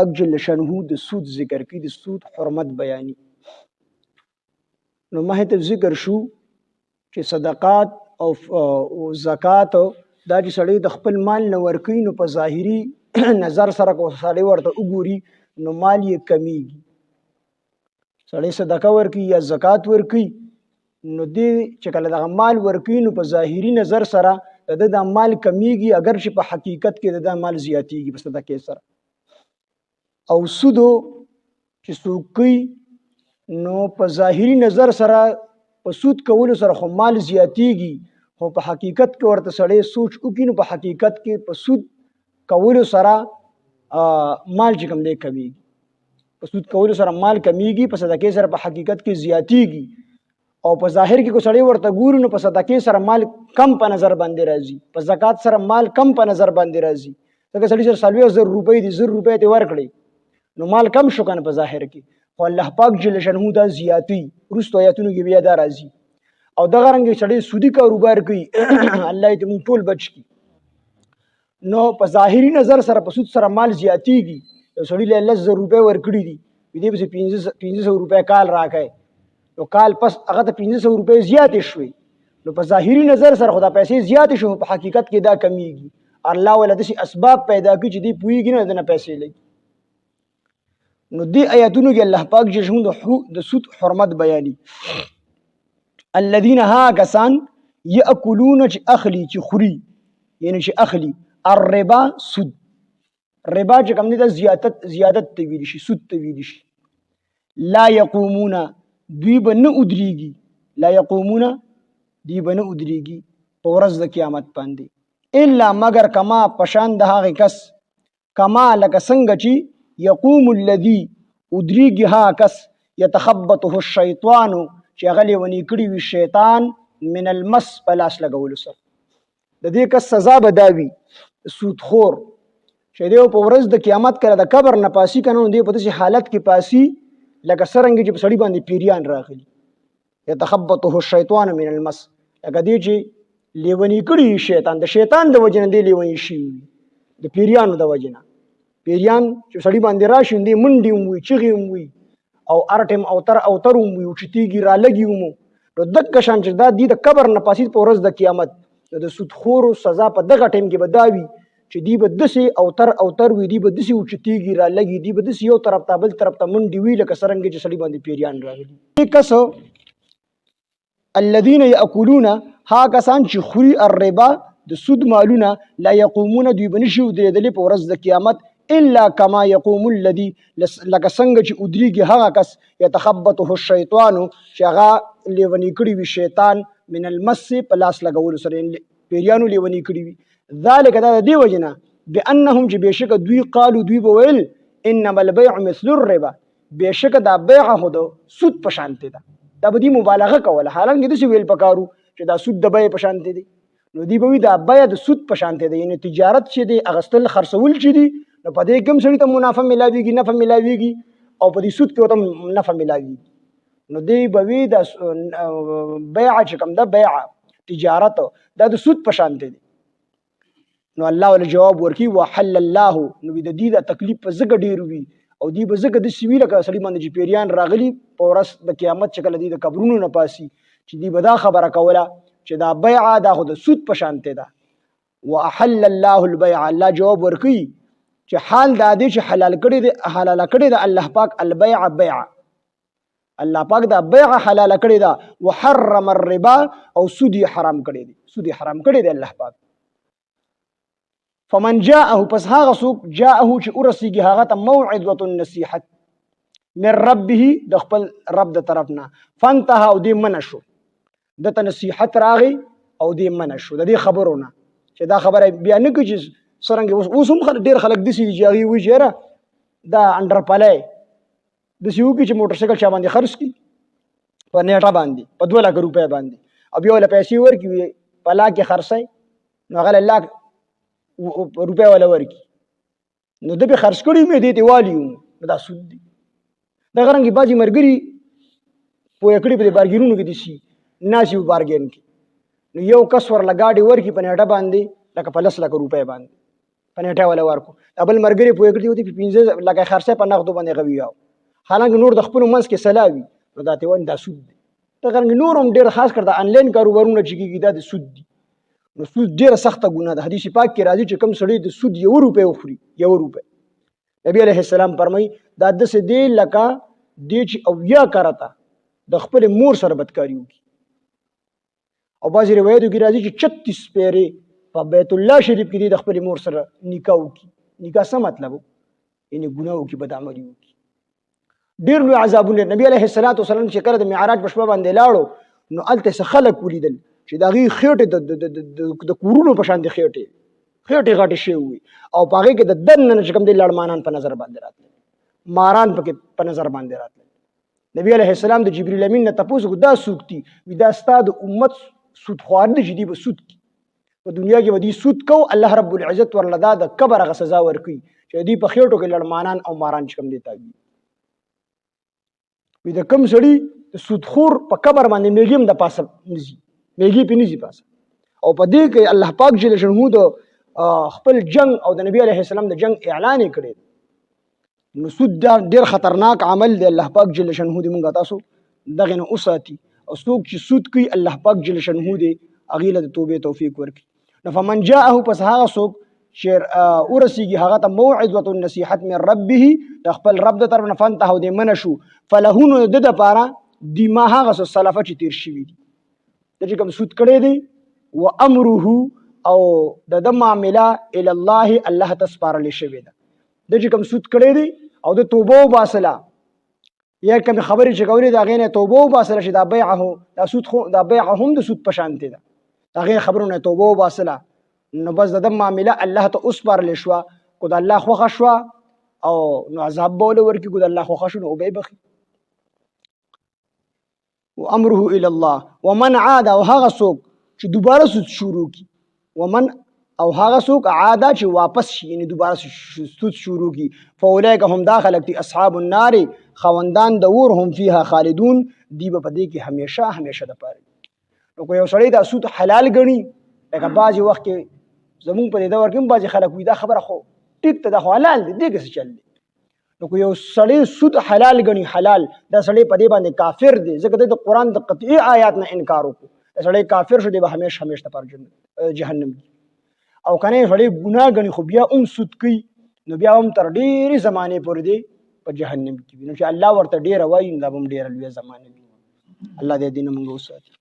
حق جل شانه د سود ذکر کوي، د سود حرمت بیاني. نو مخې ته ذکر شو چې صدقات او زکات دا چې سړی د خپل مال نه ورکوي نو په ظاهري نظر سره کو سړی ورته وګوري نو مال یې کمیږي. سړی صدقه ورکوي یا زکات ورکوي نو دې چې کله دغه مال ورکوي نو په ظاهري نظر سره د مال کمیږي، اگر چې په حقیقت کې د مال زیاتیږي په صدقې سره. او سودو چې څوک کوي نو په ظاهري نظر سره په سود کولو سره خو مال زیاتیږي، خو په حقیقت کې ورته سړی سوچ وکړي نو په حقیقت کې په سود کولو سره مال چې کوم دی کمیږي. په سود کولو سره مال کمیږي، په صدقې سره په حقیقت کې زیاتیږي. او په ظاهر کې کو سړی ورته ګوري نو په صدقې سره مال کم په نظر باندې راځي، په زکات سره مال کم په نظر باندې راځي. ځکه سړی سره 40,000 روپۍ دي، 1000 روپۍ ته ورکړي نو مال کم شو کنه په ظاهر کې، خو الله پاک جل شانه دا زیاتی وروستو آیاتونو کې بیا دا راځي. او دغه رنګ سړی سودی کاروبار کوي الله دې موږ ټول بچ کړي، نو په ظاهري نظر سره په سود سره مال زیاتیږي. یو سړی له 10,000 روپۍ ورکړي دي، دې به 1500 روپۍ کال راکړي، نو کال پس هغه ته 1500 روپۍ زیاتې شوي، نو په ظاهري نظر سره خو دا پیسې زیاتې شو، په حقیقت کې دا کمیږي. الله ولا داسې اسباب پیدا کړي چې دې پوهېږي نه دنه پیسې لګي. نو دې آیاتونو کې الله پاک جل شانه د سود حرمت بیاني. الذين ها کسان یاکلون چې اخلي چې خوري، یعنی چې اخلي الربا سود. ربا چې کوم دی دا زیادت ته ویل شي، سود ته ویل شي. لا یقومون دوی به نه ادریږي، لا یقومون دوی به نه ادریږي په ورځ د قیامت باندې الا مگر کما پشان د هغه کس، کما لکه څنګه چې یقوم الذي ادریږي ها کس یتخبطه الشیطان چې هغه لیونی کړي وي شیطان من المس په لاس لګولو سره. د دې کس سزا به دا وي سودخور چې دی په ورځ د قیامت کله د قبر نه پاسي کنه دی په داسې حالت کې پاسي لکه څرنګه چې په سړي باندې پیریان راغلي. یتخبطه الشیطان من المس، لکه دی چې لیونی کړي شیطان، د شیطان د وجې نه دی لیونی شي، د پیریانو د وجې نه. پیریان چې سړي باندې راشي دی منډې هم وي، چغې هم وي، او هر ټایم اوتر هم وي، اوچتېږي رالګي هم. نو دغه شان چې دا دی د قبر نه پاسي په ورځ د قیامت د سودخورو سزا په دغه ټایم کې به دا وي چې دی به داسې اوتر وي، دی به داسې اوچتېږي رالګي، دی به داسې یو طرف ته بل طرف ته منډې وي لکه څرنګه چې سړي باندې پیریان راغلي. کس الذين یاکلون ها کسان چې خوري الربا د سود مالونه، لا یقومون دوی به نشي ودرېدلی په ورځ د قیامت الا کما یقوم الذي لکه څنګه چې ادریږي هغه کس یتخبطه الشیطان چې هغه لیونی کړي وي شیطان من المس په لاس لګولو سره، پیریانو لیونی کړي وي. ذلک دا د دې وجې نه بانهم چې بېشکه دوی قالو دوی به ویل انما البیع مثل الربا، بېشکه دا بیع خو د سود په شانتې ده. دا به دې مبالغه کوله، حالانکې داسې ویل پکارو چې دا سود د بیع په شانتې دی، نو دوی به وي دا بیع د سود په شانتې دی. یعنې تجارت چې دی اغستل خرڅول چې دي نو په دې کوم سړي ته منافع ملاویږي، نفع ملاویږي، او په دې سود کې ورته نفع ملاویږي. نو دوی به وي دا بیع چې کوم ده بیع تجارت دا د سود په شانتې دی. نو الله ول جواب ورکي وحل الله، نو د دې د تکلیف په زګ ډیر وي او دی به زګ د سوي لکه سړي باندې چې پیریان راغلي په ورځ د قیامت چې کله دی د قبرونو نه پاسي چې دی به دا خبره کوله چې دا بیع دا خو د سود په شانتې ده. واحل الله البيع، الله جواب ورکي چې حال دا دی چې حلال کړی دی الله پاک البيع بیع، الله پاک دا بیع حلال کړی دا. وحرم الربا، او سود حرام کړی دی، سود حرام کړی دی الله پاک. فمن جاءه، پس هغه څوک جاءه چې ورسیږي هغه ته موعظه النصیحت من ربه د خپل رب د طرف نه، فانتهى او دې منع شو، دته نصیحت راغی او دې منع شو د دې خبرونه چې دا خبره بیا نه کوي چې څرنګه اوس هم ډېر خلک داسې دي چې هغوی وایي چې یاره دا انډر پلی داسې وکړي چې موټر سایکل چا باندې خرڅ کړي په نیټه باندې په 2 لک روپۍ باندې، او بیا له پیسې ورکړي په لاک کې خرڅوي، نو هغه له لاک روپۍ والا ورکړي، نو ده به خرڅ کړي مې دې ته والي نو دا سود دی. دغه رنګې بعضې ملګري پوه کړي په دې بارګینونو کې داسې ناسي په بارګین کې، نو یو کس ورله ګاډي ورکړي په نیټه باندې لکه په 10 لک روپۍ باندې، په نیټه ولا ورکو بل مرګري پوهې کړي وتی 15 لکه خرڅه په نغدو باندې غوي یاو حالانکه نور د خپل منځ کې سلاوي نو دا ته ون دا سود دی ته څنګه نور هم ډېر خاص کړه انلاین کاروبارونه چې کیږي دا د سود دي نو سود ډېر سخته ګناه ده حدیث پاک کې راځي چې کم سړی د سود 1 روپۍ وخوري 1 روپۍ نبی علیه السلام فرمایي دا د څه دی لکه دی چې او یا کرتا د خپل مور سره بدکاری وکړي او بعضې روایتو کې راځي چې 36 پیرې په بیت الله شریف کې د خپل مور سره نکاح وکړي نکاح څه مطلب یعنی ګناه وکړي بد عملي وکړي ډېر لوی عذابونه نبی علیه السلام چې کله د معراج په شپه باندې لاړو نو هلته څه خلک ولیدل چې د هغې خېټې د کورونو په شان د خېټې غټې شوې وي او په هغې کې د دننه چې کوم دی لړمانان په نظر باندې راتلل ماران پکې په نظر باندې راتلل نبی علیه السلام د جبریل امین نه تپوس وکړو دا څوک دي وي دا ستا د امت سودخوار دي چې دوی به سود کړي په دنیا کې به دوی سود کو الله رب العزت ورله دا د قبر هغه سزا ورکوي چې دوی په خېټو کې لړمانان او ماران چې کوم دی تاوي وي د کوم سړي د سودخور په قبر باندې میږي هم د پاسه نځي میږي پې نځي پاسه او په دې کې الله پاک جل شانه د خپل جنگ او د نبی علیه السلام د جنگ اعلان یې کړی نو سود ډېر خطرناک عمل دی الله پاک جل شانه دې مونږ تاسو دغه نه وساتي او څوک چې سود کوي الله پاک جل شانه دې هغې له د توبې توفیق ورکړي نو فمن جاءه پس هغه څوک چې ورسیږي هغه ته موعظة نصیحت من ربه د خپل رب د طرف نه فانتهوا دې منع شو فله نو د دپاره دما هغه څه سلفه چې تېر شوي دي د چې کوم سود کړی دی و امره او د معامله الی الله الله ته سپارلې شوې ده د چې کوم سود کړی دی او د توبه وباسله یا کوم خبرې چې کولې د هغې نه توبه وباسله چې دا بیعه هم د سود په شانتې ده د هغې خبرو نه توبه وباسله نو بس د معامله الله ته وسپارلې شوه کو د الله خوښه شوه او نو عذاب به ولې ورکړي کو د الله خوښه شو نو به یې بخي وامره الى الله ومن عاد او هغه څوک چې دوباره سود شروع کی ومن او هغه څوک عاده چې واپس شي یعنی دوباره سود شروع کی فاولئک هم داخل دي اصحاب النار خوندان د اور هم فيها خالدون دی به په دې کې همیشه د پاره نو کو یو سړی دا سود حلال ګڼي لکه بعضې وخت کې زمونږ په دې دور کې هم بعضې خلک وي دا خبره خو ټیک ته دا خو حلال دی دې کې څه چل دی نو که یو سړی سود حلال ګڼي حلال دا سړی په دې باندې کافر دی ځکه د قرآن د قطعي آیات نه انکار وکړو دا سړی کافر شو دی به همیشه دپاره جهنم کې او که نه یو سړی ګناه ګڼي خو بیا هم سود کوي نو بیا هم تر ډېرې زمانې پورې دی په جهنم کې وي نو چې الله ورته ډېره وایي نو دا به هم ډېره لویه زمانه وي الله دې دې نه موږ وساتي